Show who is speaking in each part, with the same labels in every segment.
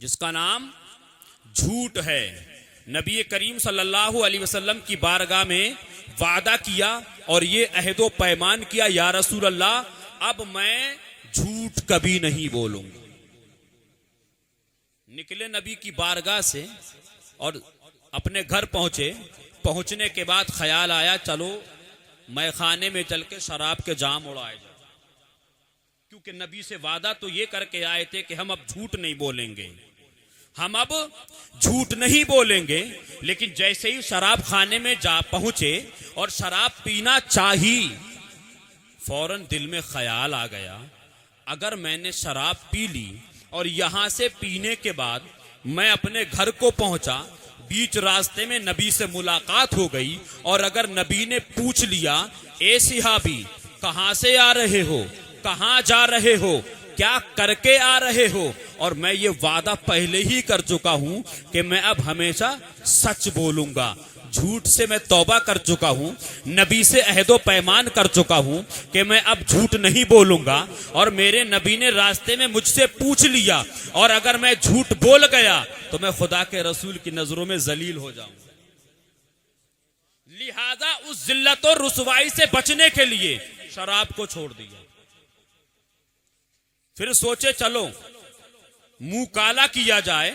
Speaker 1: जिसका नाम झूठ है। नबी करीम सल्लल्लाहु अलैहि वसल्लम की बारगाह में वादा किया और ये अहदो पैमान किया, या रसूल अल्लाह, अब मैं झूठ कभी नहीं बोलूंगा। निकले नबी की बारगाह से और अपने घर पहुंचे। पहुंचने के बाद ख्याल आया, चलो मैं खाने में चल के शराब के जाम उड़ाए जाए, क्योंकि नबी से वादा तो ये करके आए थे कि हम अब झूठ नहीं बोलेंगे, हम अब झूठ नहीं बोलेंगे। लेकिन जैसे ही शराब खाने में जा पहुंचे और शराब पीना चाही, फौरन दिल में ख्याल आ गया, अगर मैंने शराब पी ली और यहां से पीने के बाद मैं अपने घर को पहुंचा, बीच रास्ते में नबी से मुलाकात हो गई और अगर नबी ने पूछ लिया, ए सिहाबी कहां से आ रहे हो, कहां जा रहे हो, क्या करके आ रहे हो, और मैं ये वादा पहले ही कर चुका हूं कि मैं अब हमेशा सच बोलूंगा, झूठ से मैं तौबा कर चुका हूं, नबी से अहदो पैमान कर चुका हूं कि मैं अब झूठ नहीं बोलूंगा, और मेरे नबी ने रास्ते में मुझसे पूछ लिया और अगर मैं झूठ बोल गया तो मैं खुदा के रसूल की नजरों में जलील हो जाऊंगा। लिहाजा उस जिल्लत और रुसवाई से बचने के लिए शराब को छोड़ दिया। फिर सोचे चलो मुंह काला किया जाए,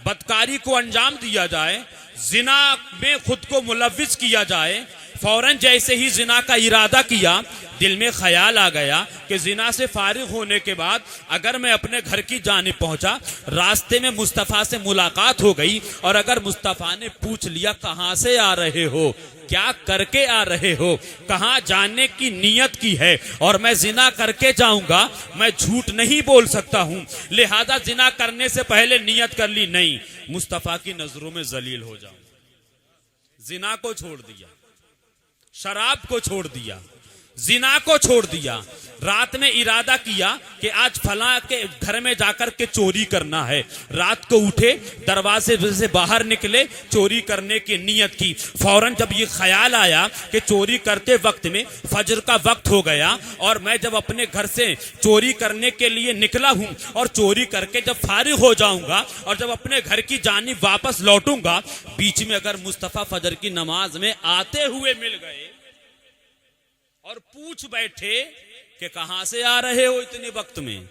Speaker 1: बदकारी को अंजाम दिया जाए, जिना में खुद को मुलव्विस किया जाए। फौरन जैसे ही जिना का इरादा किया, दिल में ख्याल आ गया कि जिना से फारिग होने के बाद अगर मैं अपने घर की जानिब पहुंचा, रास्ते में मुस्तफा से मुलाकात हो गई और अगर मुस्तफा ने पूछ लिया कहां से आ रहे हो, क्या करके आ रहे हो, कहां जाने की नीयत की है, और मैं जिना करके जाऊंगा, मैं झूठ नहीं बोल सकता हूं, लिहाजा जिना करने से पहले नीयत कर ली, नहीं मुस्तफा की नजरों में जलील हो जाऊं। जिना को छोड़ दिया, शराब को छोड़ दिया, जिना को छोड़ दिया। रात में इरादा किया कि आज फला के घर में जाकर के चोरी करना है। रात को उठे, दरवाजे से बाहर निकले, चोरी करने की नीयत की। फौरन जब ये ख्याल आया कि चोरी करते वक्त में फजर का वक्त हो गया और मैं जब अपने घर से चोरी करने के लिए निकला हूं और चोरी करके जब फारिग हो जाऊंगा और जब अपने घर की जानिब वापस लौटूंगा, बीच में अगर मुस्तफा फजर की नमाज में आते हुए मिल गए और पूछ बैठे कि कहां से आ रहे हो इतने वक्त में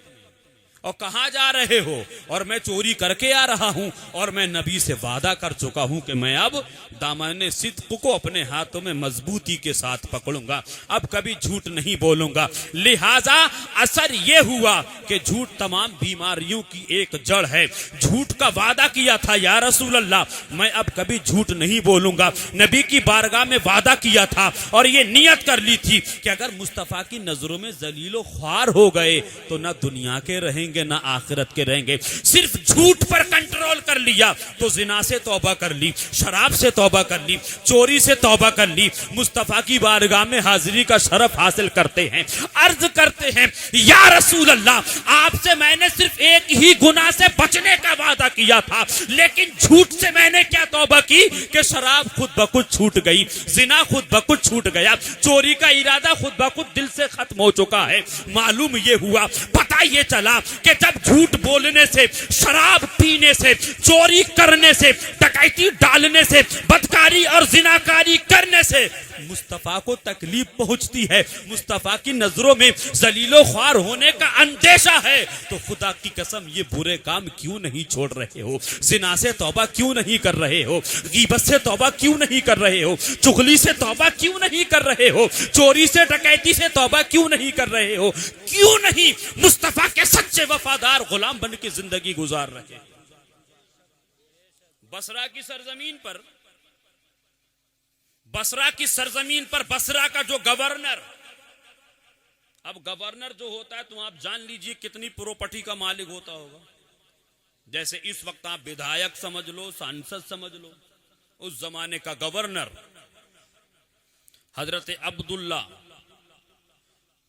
Speaker 1: और कहां जा रहे हो, और मैं चोरी करके आ रहा हूं और मैं नबी से वादा कर चुका हूं कि मैं अब दामन सिद्क को अपने हाथों में मजबूती के साथ पकड़ूंगा, अब कभी झूठ नहीं बोलूंगा। लिहाजा असर यह हुआ कि झूठ तमाम बीमारियों की एक जड़ है। झूठ का वादा किया था, या रसूल अल्लाह मैं अब कभी झूठ नहीं बोलूंगा, नबी की बारगाह में वादा किया था और ये नियत कर ली थी कि अगर मुस्तफा की नजरों में जलीलो ख्वार हो गए तो ना दुनिया के रहेंगे ना आखिरत के रहेंगे। सिर्फ झूठ पर कंट्रोल कर लिया तो जिना से तौबा कर ली, शराब से तौबा कर ली, चोरी से तौबा कर ली, मुस्तफा की बारगाह में हाजिरी का शरफ हासिल करते हैं। अर्ज करते हैं, या रसूल अल्लाह आपसे मैंने सिर्फ एक ही गुनाह से बचने का वादा किया था, लेकिन झूठ से मैंने क्या तौबा की कि शराब खुद ब खुद छूट गई, जिना खुद ब खुद छूट गया, चोरी का इरादा खुद ब खुद दिल से खत्म हो चुका है। मालूम ये हुआ, पता ये चला कि जब झूठ बोलने से, शराब पीने से, चोरी करने से, डकैती डालने से, बदकारी और जिनाकारी करने से मुस्तफा को तकलीफ पहुंचती है, मुस्तफा की नजरों में जलीलो ख्वार होने का अंदेशा है, तो खुदा की कसम ये बुरे काम क्यों नहीं छोड़ रहे हो? जिना से तौबा क्यों नहीं कर रहे हो? गीबत से तौबा क्यों नहीं कर रहे हो? चुगली से तौबा क्यों नहीं कर रहे हो? चोरी से, डकैती से तौबा क्यों नहीं कर रहे हो? क्यों नहीं मुस्तफा के सच्चे वफादार गुलाम बन के जिंदगी गुजार रहे? बसरा की सरजमीन पर बसरा का जो गवर्नर, अब गवर्नर जो होता है तो आप जान लीजिए कितनी प्रॉपर्टी का मालिक होता होगा। जैसे इस वक्त आप विधायक समझ लो, सांसद समझ लो, उस जमाने का गवर्नर हजरत अब्दुल्ला।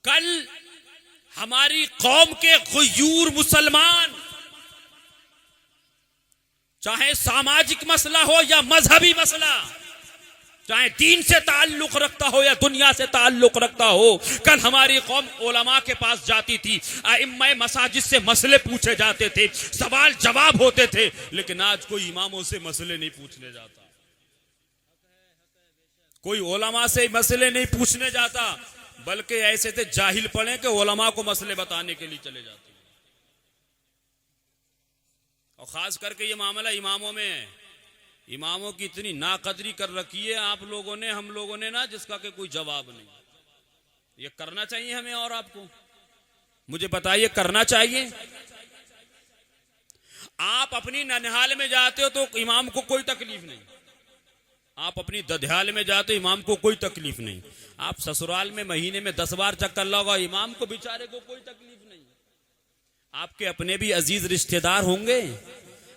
Speaker 1: कल हमारी कौम के गुयूर मुसलमान, चाहे सामाजिक मसला हो या मजहबी मसला, चाहे दीन से ताल्लुक रखता हो या दुनिया से ताल्लुक रखता हो। कल हमारी कौम उलमा के पास जाती थी, इमाम मसाजिद से मसले पूछे जाते थे, सवाल जवाब होते थे, लेकिन आज कोई इमामों से मसले नहीं पूछने जाता, कोई उलमा से मसले नहीं पूछने जाता, बल्कि ऐसे थे जाहिल पड़े कि उलमा को मसले बताने के लिए चले जाते। और खास करके ये मामला इमामों में है। इमामों की इतनी नाकदरी कर रखी है आप लोगों ने, हम लोगों ने ना, जिसका के कोई जवाब नहीं। ये करना चाहिए हमें और आपको, मुझे बताइए करना चाहिए? आप अपनी ननिहाल में जाते हो तो इमाम को कोई तकलीफ नहीं, आप अपनी ददियाल में जाते हो इमाम को कोई तकलीफ नहीं, आप ससुराल में महीने में 10 बार चक्कर लगाओ, इमाम को बेचारे को कोई तकलीफ नहीं। आपके अपने भी अजीज रिश्तेदार होंगे,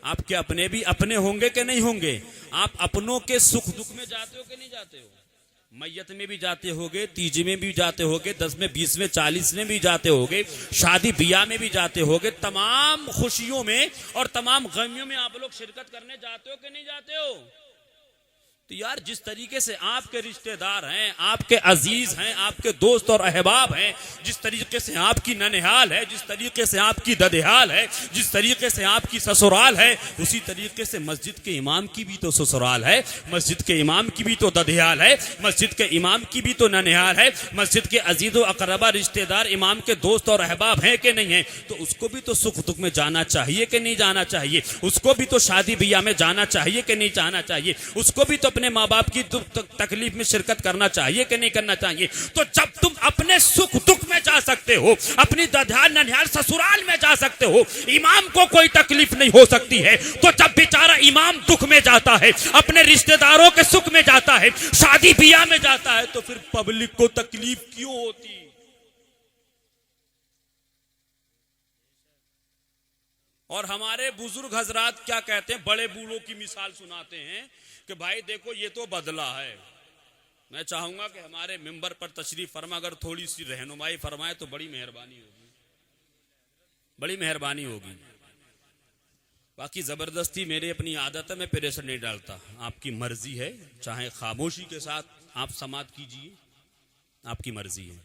Speaker 1: आपके अपने भी अपने होंगे कि नहीं होंगे? आप अपनों के सुख दुख में जाते हो कि नहीं जाते हो? मैयत में भी जाते होगे, तीज में भी जाते होगे, 10 में 20 में 40 में भी जाते होगे, शादी ब्याह में भी जाते होगे, तमाम खुशियों में और तमाम गमियों में आप लोग शिरकत करने जाते हो कि नहीं जाते हो? तो यार जिस तरीके से आपके रिश्तेदार हैं, आपके अजीज हैं, आपके दोस्त और अहबाब हैं, जिस तरीके से आपकी ननिहाल है, जिस तरीके से आपकी ददिहाल है, जिस तरीके से आपकी ससुराल है, उसी तरीके से मस्जिद के इमाम की भी तो ससुराल है, मस्जिद के इमाम की भी तो ददिहाल है, मस्जिद के इमाम की भी तो ननिहाल है, मस्जिद के अजीज व अकरबा रिश्तेदार इमाम के दोस्त और अहबाब हैं कि नहीं है? तो उसको भी तो सुख दुख में जाना चाहिए कि नहीं जाना चाहिए? उसको भी तो शादी ब्याह में जाना चाहिए कि नहीं जाना चाहिए? उसको भी तो अपने माँ बाप की तकलीफ में शिरकत करना चाहिए कि नहीं करना चाहिए? तो जब तुम अपने सुख दुख में जा सकते हो, अपनी ददियाल ननिहाल ससुराल में जा सकते हो, इमाम को कोई तकलीफ नहीं हो सकती है, तो जब बेचारा इमाम दुख में जाता है, अपने रिश्तेदारों के सुख में जाता है, शादी ब्याह में जाता है, तो फिर पब्लिक को तकलीफ क्यों होती? और हमारे बुजुर्ग हजरात क्या कहते हैं, बड़े बूढ़ों की मिसाल सुनाते हैं कि भाई देखो ये तो बदला है। मैं चाहूंगा कि हमारे मिंबर पर तशरीफ फरमा अगर थोड़ी सी रहनुमाई फरमाए तो बड़ी मेहरबानी होगी, बड़ी मेहरबानी होगी। बाकी जबरदस्ती मेरी अपनी आदत है, मैं प्रेशर नहीं डालता, आपकी मर्जी है, चाहे खामोशी के साथ आप समात कीजिए, आपकी मर्जी है।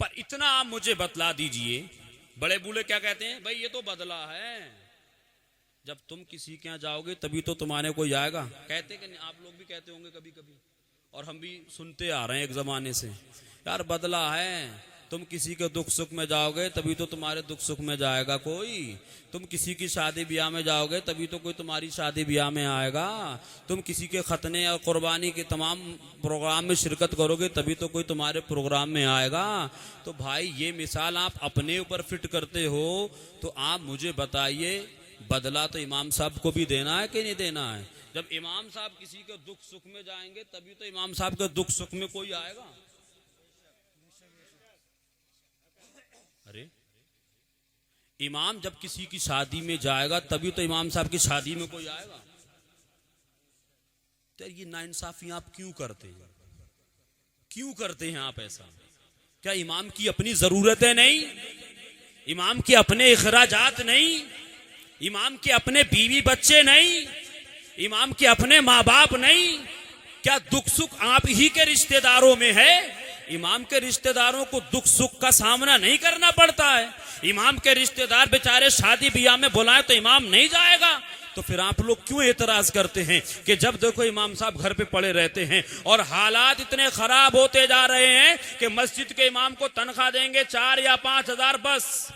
Speaker 1: पर इतना आप मुझे बतला दीजिए, बड़े बूढ़े क्या कहते हैं, भाई ये तो बदला है, जब तुम किसी के यहाँ जाओगे तभी तो तुम्हारे कोई आएगा। कहते कि नहीं? आप लोग भी कहते होंगे कभी कभी, और हम भी सुनते आ रहे हैं एक जमाने से, यार बदला है, तुम किसी के दुख सुख में जाओगे तभी तो तुम्हारे दुख सुख में जाएगा कोई, तुम किसी की शादी ब्याह में जाओगे तभी तो कोई तुम्हारी शादी ब्याह में आएगा, तुम किसी के खतने और कुर्बानी के तमाम प्रोग्राम में शिरकत करोगे तभी तो कोई तुम्हारे प्रोग्राम में आएगा। तो भाई ये मिसाल आप अपने ऊपर फिट करते हो, तो आप मुझे बताइए बदला तो इमाम साहब को भी देना है कि नहीं देना है? जब इमाम साहब किसी के दुख सुख में जाएंगे तभी तो इमाम साहब के दुख सुख में कोई आएगा। अरे इमाम जब किसी की शादी में जाएगा तभी तो इमाम साहब की शादी में कोई आएगा। तो ये नाइंसाफी आप क्यों करते हैं, क्यों करते हैं आप ऐसा? क्या इमाम की अपनी जरूरतें नहीं, इमाम के अपने इखराजात नहीं, इमाम के अपने बीवी बच्चे नहीं, इमाम के अपने माँ बाप नहीं? क्या दुख सुख आप ही के रिश्तेदारों में है? इमाम के रिश्तेदारों को दुख सुख का सामना नहीं करना पड़ता है? इमाम के रिश्तेदार बेचारे शादी ब्याह में बुलाए तो इमाम नहीं जाएगा? तो फिर आप लोग क्यों एतराज करते हैं कि जब देखो इमाम साहब घर पे पड़े रहते हैं? और हालात इतने खराब होते जा रहे हैं कि मस्जिद के इमाम को तनख्वाह देंगे 4 या 5 हजार, बस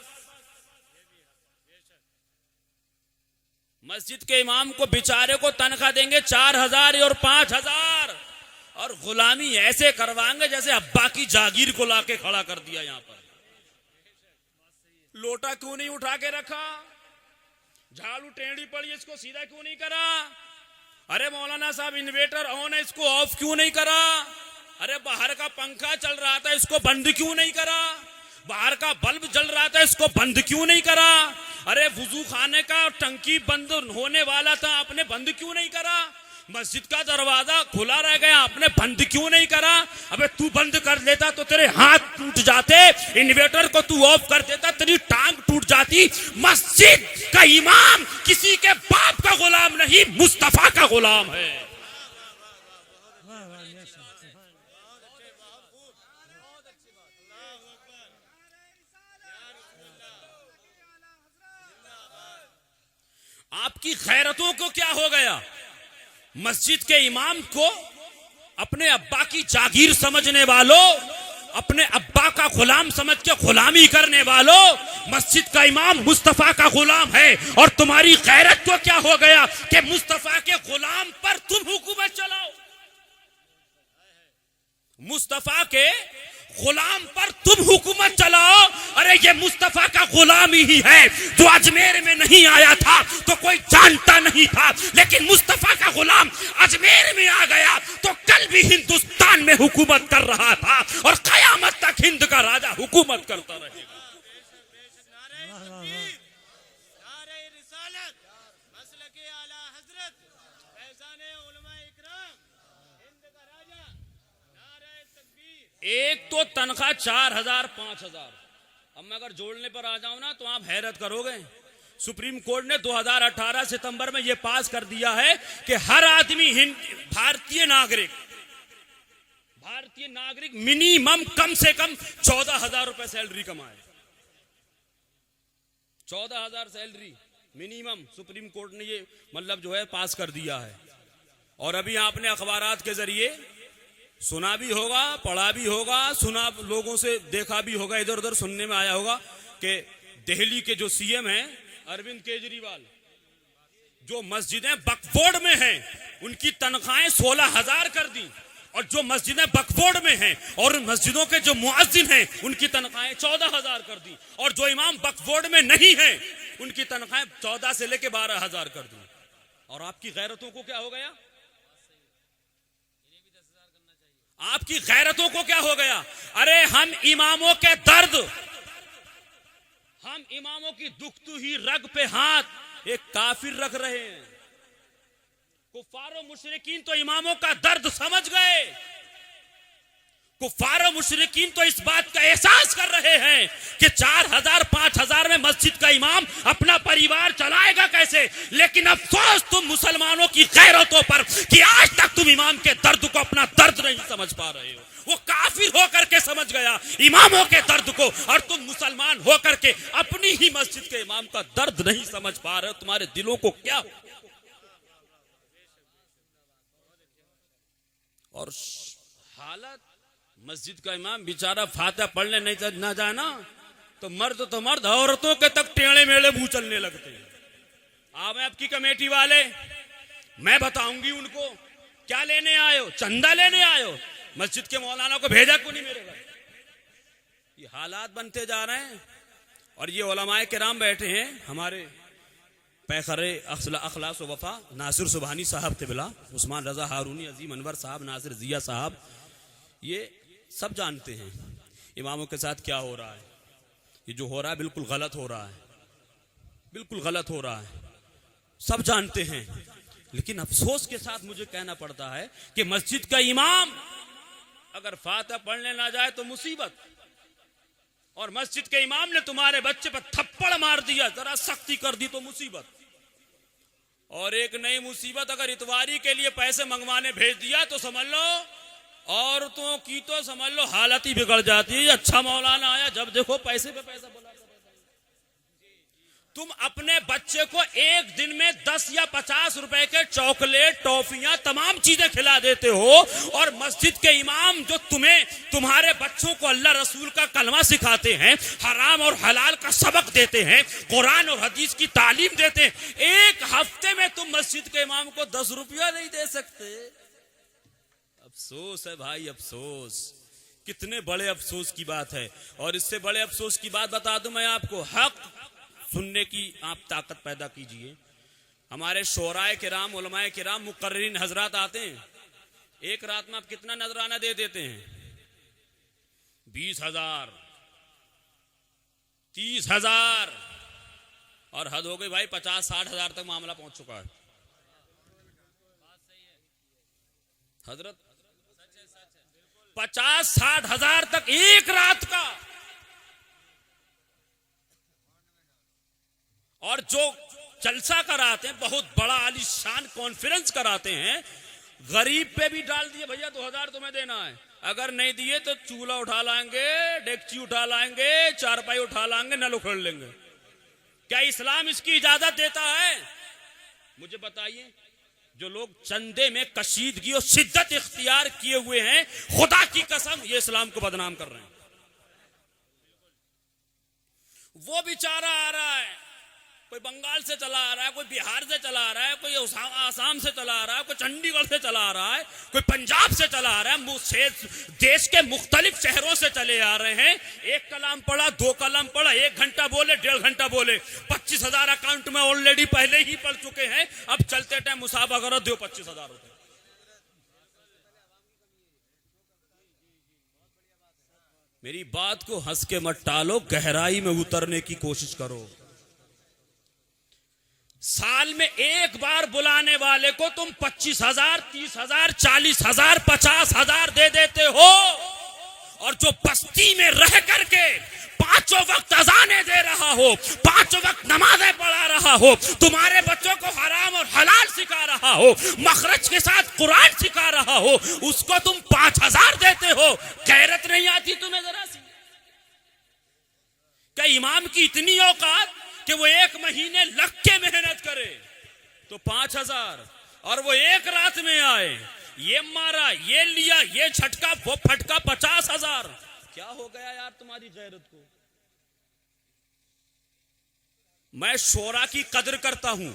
Speaker 1: मस्जिद के इमाम को बेचारे को तनख्वाह देंगे 4,000 और 5,000, और गुलामी ऐसे करवाएंगे जैसे अब्बा की जागीर को लाके खड़ा कर दिया। यहाँ पर लोटा क्यों नहीं उठा के रखा? झाड़ू टेढ़ी पड़ी, इसको सीधा क्यों नहीं करा? अरे मौलाना साहब इन्वेटर ऑन है, इसको ऑफ क्यों नहीं करा? अरे बाहर का पंखा चल रहा था, इसको बंद क्यों नहीं करा? बाहर का बल्ब जल रहा था, इसको बंद क्यों नहीं करा? अरे वुजू खाने का टंकी बंद होने वाला था, आपने बंद क्यों नहीं करा? मस्जिद का दरवाजा खुला रह गया, आपने बंद क्यों नहीं करा? अबे तू बंद कर लेता तो तेरे हाथ टूट जाते, इन्वर्टर को तू ऑफ कर देता तेरी टांग टूट जाती। मस्जिद का इमाम किसी के बाप का गुलाम नहीं, मुस्तफा का गुलाम है। आपकी गैरतों को क्या हो गया? मस्जिद के इमाम को अपने अब्बा की जागीर समझने वालों, अपने अब्बा का गुलाम समझ के गुलामी करने वालों, मस्जिद का इमाम मुस्तफा का गुलाम है और तुम्हारी गैरत को क्या हो गया कि मुस्तफा के गुलाम पर तुम हुकूमत चलाओ। मुस्तफा के गुलाम पर तुम हुकूमत चलाओ। अरे ये मुस्तफा का गुलाम ही है जो अजमेर में नहीं आया था तो कोई जानता नहीं था, लेकिन मुस्तफा का गुलाम अजमेर में आ गया तो कल भी हिंदुस्तान में हुकूमत कर रहा था और कयामत तक हिंद का राजा हुकूमत करता रहेगा। एक तो तनख्वाह 4,000 5,000, अब मैं अगर जोड़ने पर आ जाऊं ना तो आप हैरत करोगे। सुप्रीम कोर्ट ने 2018 सितंबर में यह पास कर दिया है कि हर आदमी भारतीय नागरिक मिनिमम कम से कम 14,000 रुपए सैलरी कमाए। 14,000 सैलरी मिनिमम सुप्रीम कोर्ट ने ये मतलब जो है पास कर दिया है। और अभी आपने अखबारात के जरिए सुना भी होगा, पढ़ा भी होगा, सुना लोगों से देखा भी होगा, इधर उधर सुनने में आया होगा कि दिल्ली के जो सीएम हैं अरविंद केजरीवाल, जो मस्जिदें वक्फ बोर्ड में हैं उनकी तनख्वाहें 16,000 कर दी, और जो मस्जिदें वक्फ बोर्ड में हैं और मस्जिदों के जो मुअज्जिन हैं उनकी तनख्वाहें 14,000 कर दी, और जो इमाम वक्फ बोर्ड में नहीं है उनकी तनख्वाहें 14 से लेके 12,000 कर दी। और आपकी गैरतों को क्या हो गया? आपकी गैरतों को क्या हो गया? अरे हम इमामों के दर्द, हम इमामों की दुखती हुई रग पे हाथ एक काफिर रख रहे हैं। कुफ्फार और मुशरिकीन तो इमामों का दर्द समझ गए। कुफ्फार और मुशरिकीन तो इस बात का एहसास कर रहे हैं कि 4,000 5,000 में मस्जिद का इमाम अपना परिवार चलाएगा कैसे। लेकिन अफसोस तुम मुसलमानों की गैरतों पर कि आज तक तुम इमाम के दर्द को अपना दर्द नहीं समझ पा रहे हो। वो काफिर होकर के समझ गया इमामों के दर्द को, और तुम मुसलमान होकर के अपनी ही मस्जिद के इमाम का दर्द नहीं समझ पा रहे हो। तुम्हारे दिलों को क्या हो? और हालत मस्जिद का इमाम बेचारा फातिहा पढ़ने नहीं ना जाए ना तो मर्द औरतों के तक टेढ़े मेढ़े मुंह चलने लगते हैं। आप आपकी कमेटी वाले, मैं बताऊंगी उनको क्या लेने आए हो, चंदा लेने आए हो, मस्जिद के मौलाना को भेजा क्यों नहीं मेरे घर। ये हालात बनते जा रहे हैं। और ये उलमाए किराम बैठे हैं, हमारे पैखरे अखलास व वफा नासिर सुबहानी साहब तिबला, उस्मान रजा हारूनी, अजीम अनवर साहब, नासिर जिया साहब, ये सब जानते हैं इमामों के साथ क्या हो रहा है। ये जो हो रहा है बिल्कुल गलत हो रहा है, बिल्कुल गलत हो रहा है, सब जानते हैं। लेकिन अफसोस के साथ मुझे कहना पड़ता है कि मस्जिद का इमाम अगर फातिहा पढ़ने ना जाए तो मुसीबत, और मस्जिद के इमाम ने तुम्हारे बच्चे पर थप्पड़ मार दिया, जरा सख्ती कर दी तो मुसीबत। और एक नई मुसीबत, अगर इतवारी के लिए पैसे मंगवाने भेज दिया तो समझ लो औरतों की तो समझ लो हालत ही बिगड़ जाती है। अच्छा मौलाना आया, जब देखो पैसे पे पैसा बोला। तुम अपने बच्चे को एक दिन में 10 या 50 रुपए के चॉकलेट, टॉफियां, तमाम चीजें खिला देते हो, और मस्जिद के इमाम जो तुम्हारे बच्चों को अल्लाह रसूल का कलमा सिखाते हैं, हराम और हलाल का सबक देते हैं, कुरान और हदीस की तालीम देते हैं, एक हफ्ते में तुम मस्जिद के इमाम को 10 रुपया नहीं दे सकते। अफसोस है भाई, अफसोस, कितने बड़े अफसोस की बात है। और इससे बड़े अफसोस की बात बता दूं मैं आपको, हक सुनने की आप ताकत पैदा कीजिए। हमारे शोराए किराम, उलमाए किराम, मुकर्रिरीन हजरात आते हैं, एक रात में आप कितना नजराना दे देते हैं? 20,000, 30,000, और हद हो गई भाई 50-60,000 तक मामला पहुंच चुका है। हजरत 50-60,000 तक एक रात का। और जो जलसा कराते हैं, बहुत बड़ा आलीशान कॉन्फ्रेंस कराते हैं, गरीब पे भी डाल दिए, भैया 2,000 तुम्हें देना है, अगर नहीं दिए तो चूल्हा उठा लाएंगे, डेगची उठा लाएंगे, चारपाई उठा लाएंगे, नल उखड़ लेंगे। क्या इस्लाम इसकी इजाजत देता है? मुझे बताइए, जो लोग चंदे में कशीदगी और शिद्दत इख्तियार किए हुए हैं, खुदा की कसम ये इस्लाम को बदनाम कर रहे हैं। वो बेचारा आ रहा है, कोई बंगाल से चला आ रहा है, कोई बिहार से चला आ रहा है, कोई आसाम से चला आ रहा है, कोई चंडीगढ़ से चला आ रहा है, कोई पंजाब से चला आ रहा है, देश के मुख्तलिफ शहरों से चले आ रहे हैं। एक कलाम पढ़ा, 2 कलाम पढ़ा, 1 घंटा बोले, 1.5 घंटा बोले, 25,000 अकाउंट में ऑलरेडी पहले ही पढ़ चुके हैं। अब चलते टाइम मुसाफा करो, दो 25,000 रुपए। मेरी बात को हंस के मत टालो, गहराई में उतरने की कोशिश करो। साल में एक बार बुलाने वाले को तुम 25,000, 30,000, 40,000, 50,000 दे देते हो, और जो बस्ती में रह करके 5 वक्त अजाने दे रहा हो, 5 वक्त नमाजें पढ़ा रहा हो, तुम्हारे बच्चों को हराम और हलाल सिखा रहा हो, मखरज के साथ कुरान सिखा रहा हो, उसको तुम 5,000 देते हो। गैरत नहीं आती तुम्हें जरा सी? क्या इमाम की इतनी औकात कि वो 1 महीने लग के मेहनत करे तो 5,000, और वो एक रात में आए, ये मारा, ये लिया, ये झटका, वो फटका, 50,000? क्या हो गया यार तुम्हारी गैरत को? मैं शोरा की कदर करता हूं,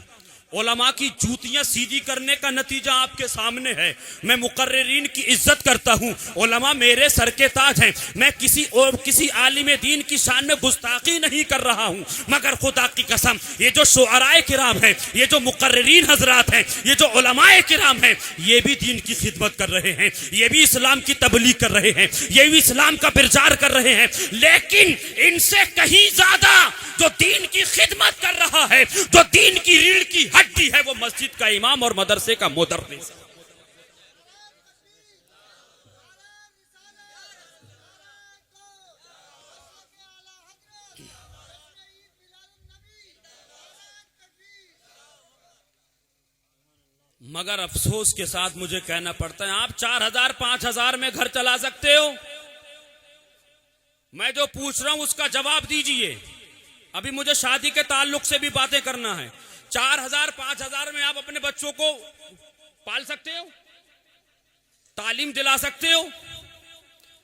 Speaker 1: उलमा की जूतियां सीधी करने का नतीजा आपके सामने है। मैं मुकर्रिरीन की इज्जत करता हूं, उलमा मेरे सर के ताज हैं। मैं किसी आलिम दीन की शान में गुस्ताखी नहीं कर रहा हूं, मगर खुदा की कसम ये जो शुअराए किराम हैं, ये जो मुकर्रिरीन हजरात हैं, ये जो उलमाए किराम हैं, ये भी दीन की खिदमत कर रहे हैं, ये भी इस्लाम की तबलीग कर रहे हैं, ये भी इस्लाम का प्रचार कर रहे हैं। लेकिन इनसे कहीं ज्यादा जो दीन की खिदमत कर रहा है, जो दीन की रीढ़ की हड्डी है, वो मस्जिद का इमाम और मदरसे का मुदर्रिस। मगर अफसोस के साथ मुझे कहना पड़ता है, आप 4,000, 5,000 में घर चला सकते हो? मैं जो पूछ रहा हूं उसका जवाब दीजिए। अभी मुझे शादी के ताल्लुक से भी बातें करना है। 4,000, 5,000 में आप अपने बच्चों को पाल सकते हो, तालीम दिला सकते हो,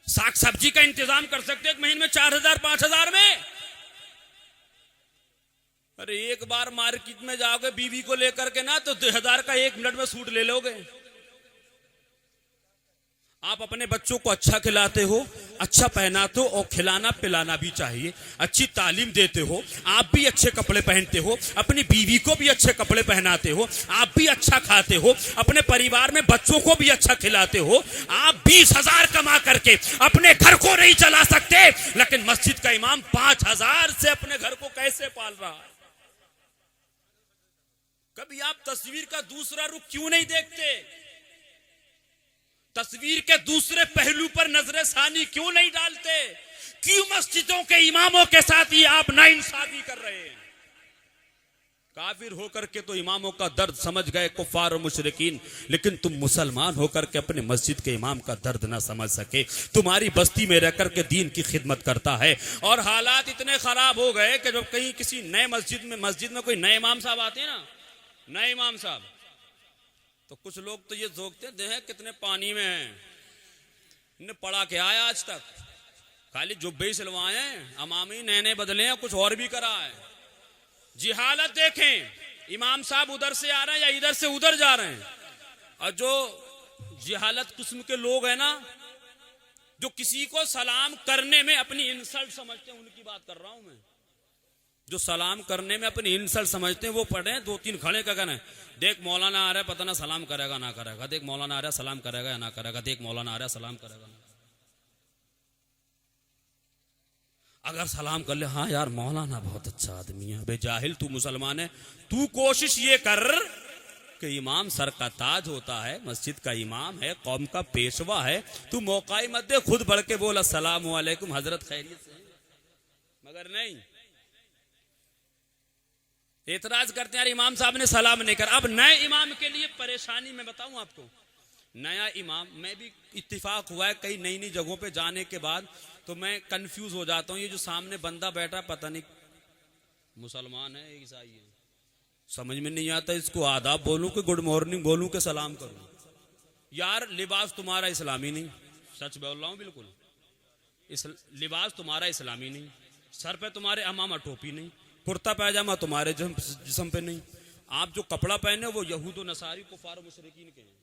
Speaker 1: साग सब्जी का इंतजाम कर सकते हो 1 महीने में 4,000, 5,000 में? अरे एक बार मार्केट में जाओगे बीवी को लेकर के ना, तो 2,000 का 1 मिनट में सूट ले लोगे। आप अपने बच्चों को अच्छा खिलाते हो, अच्छा पहनाते हो, और खिलाना पिलाना भी चाहिए, अच्छी तालीम देते हो, आप भी अच्छे कपड़े पहनते हो, अपनी बीवी को भी अच्छे कपड़े पहनाते हो, आप भी अच्छा खाते हो, अपने परिवार में बच्चों को भी अच्छा खिलाते हो। आप 20,000 कमा करके अपने घर को नहीं चला सकते, लेकिन मस्जिद का इमाम 5,000 से अपने घर को कैसे पाल रहा है? कभी आप तस्वीर का दूसरा रुख क्यों नहीं देखते? तस्वीर के दूसरे पहलू पर नजर सानी क्यों नहीं डालते? क्यों मस्जिदों के इमामों के साथ ही आप नाइंसाफी कर रहे हैं? काफिर होकर के तो इमामों का दर्द समझ गए कुफार और मुशरिकीन, लेकिन तुम मुसलमान होकर के अपने मस्जिद के इमाम का दर्द ना समझ सके। तुम्हारी बस्ती में रहकर के दीन की खिदमत करता है, और हालात इतने खराब हो गए कि जब कहीं किसी नए मस्जिद में कोई नए इमाम साहब आते हैं ना, नए इमाम साहब, तो कुछ लोग तो ये जोकते हैं कितने पानी में हैं, इन्हें पढ़ा के आया आज तक, खाली जुब्बे ही सिलवाए हैं, अमामी नए बदले हैं, कुछ और भी करा है। जी हालत देखें, इमाम साहब उधर से आ रहे हैं या इधर से उधर जा रहे हैं, और जो जिहालत किस्म के लोग हैं ना, जो किसी को सलाम करने में अपनी इंसल्ट समझते हैं, उनकी बात कर रहा हूं मैं। जो सलाम करने में अपनी इंसल्ट समझते हैं, वो पढ़े 2-3 खड़े का कहना है, देख मौलाना आ रहा है, पता ना सलाम करेगा ना करेगा, देख मौलाना आ रहा है सलाम करेगा या ना करेगा, देख मौलाना आ रहा है सलाम करेगा ना। अगर सलाम कर ले, हाँ यार मौलाना बहुत अच्छा आदमी है। बे जाहिल, तू मुसलमान है, तू कोशिश ये कर कि इमाम सर का ताज होता है, मस्जिद का इमाम है, कौम का पेशवा है, तू मौका ही मत दे, खुद बढ़ के बोल अस्सलाम वालेकुम हजरत खैरियत से, मगर नहीं। एतराज करते हैं यार इमाम साहब ने सलाम नहीं कर। अब नए इमाम के लिए परेशानी मैं बताऊं आपको, नया इमाम, मैं भी इत्तिफाक हुआ है कई नई जगहों पे जाने के बाद, तो मैं कंफ्यूज हो जाता हूं, ये जो सामने बंदा बैठा पता नहीं मुसलमान है ईसाई है, समझ में नहीं आता इसको आदाब बोलूं कि गुड मॉर्निंग बोलूं कि सलाम करूं। यार लिबास तुम्हारा इस्लामी नहीं, सच बोल रहा हूं बिल्कुल। लिबास तुम्हारा इस्लामी नहीं, सर पे तुम्हारे अमामा टोपी नहीं, कुर्ता पैजामा तुम्हारे जिस्म पे नहीं। आप जो कपड़ा पहने वो यहूद नसारी कुफार मुशरिकीन के हैं।